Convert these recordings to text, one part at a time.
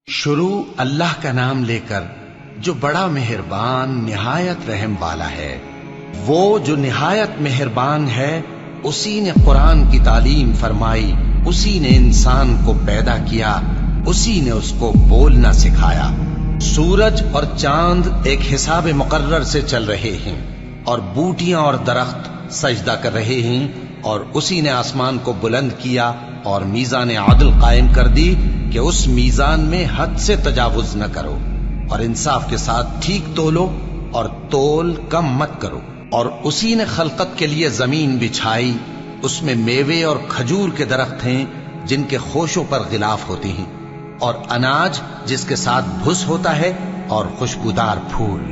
شروع اللہ کا نام لے کر جو بڑا مہربان نہایت رحم والا ہے۔ وہ جو نہایت مہربان ہے، اسی نے قرآن کی تعلیم فرمائی، اسی نے انسان کو پیدا کیا، اسی نے اس کو بولنا سکھایا۔ سورج اور چاند ایک حساب مقرر سے چل رہے ہیں، اور بوٹیاں اور درخت سجدہ کر رہے ہیں، اور اسی نے آسمان کو بلند کیا اور میزان عدل قائم کر دی کہ اس میزان میں حد سے تجاوز نہ کرو، اور انصاف کے ساتھ ٹھیک تولو اور تول کم مت کرو۔ اور اسی نے خلقت کے لیے زمین بچھائی، اس میں میوے اور کھجور کے درخت ہیں جن کے خوشوں پر غلاف ہوتے ہیں، اور اناج جس کے ساتھ بھس ہوتا ہے، اور خوشبودار پھول۔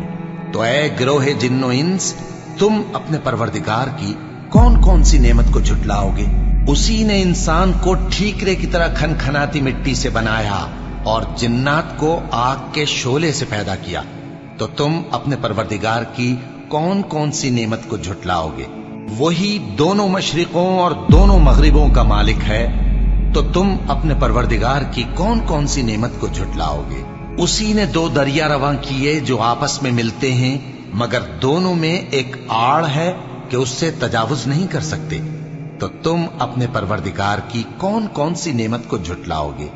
تو اے گروہ جن و انس، تم اپنے پروردگار کی کون کون سی نعمت کو جھٹلاؤ گے؟ اسی نے انسان کو ٹھیکرے کی طرح کھنکھناتی مٹی سے بنایا اور جنات کو آگ کے شعلے سے پیدا کیا۔ تو تم اپنے پروردگار کی کون کون سی نعمت کو جھٹلاؤ گے؟ وہی دونوں مشرقوں اور دونوں مغربوں کا مالک ہے، تو تم اپنے پروردگار کی کون کون سی نعمت کو جھٹلاؤ گے؟ اسی نے دو دریا رواں کیے جو آپس میں ملتے ہیں، مگر دونوں میں ایک آڑ ہے کہ اس سے تجاوز نہیں کر سکتے۔ تو تم اپنے پروردگار کی کون کون سی نعمت کو جھٹلاؤ گے؟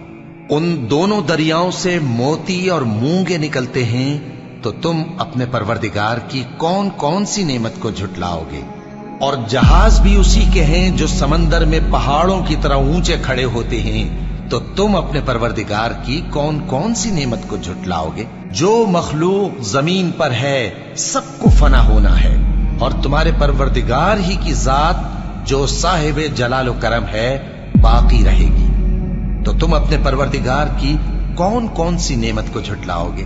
ان دونوں دریاؤں سے موتی اور مونگے نکلتے ہیں، تو تم اپنے پروردگار کی کون کون سی نعمت کو جھٹلاؤ گے؟ اور جہاز بھی اسی کے ہیں جو سمندر میں پہاڑوں کی طرح اونچے کھڑے ہوتے ہیں، تو تم اپنے پروردگار کی کون کون سی نعمت کو جھٹلاؤ گے؟ جو مخلوق زمین پر ہے سب کو فنا ہونا ہے، اور تمہارے پروردگار ہی کی ذات جو صاحب جلال و کرم ہے باقی رہے گی۔ تو تم اپنے پروردگار کی کون کون سی نعمت کو جھٹلاؤ گے؟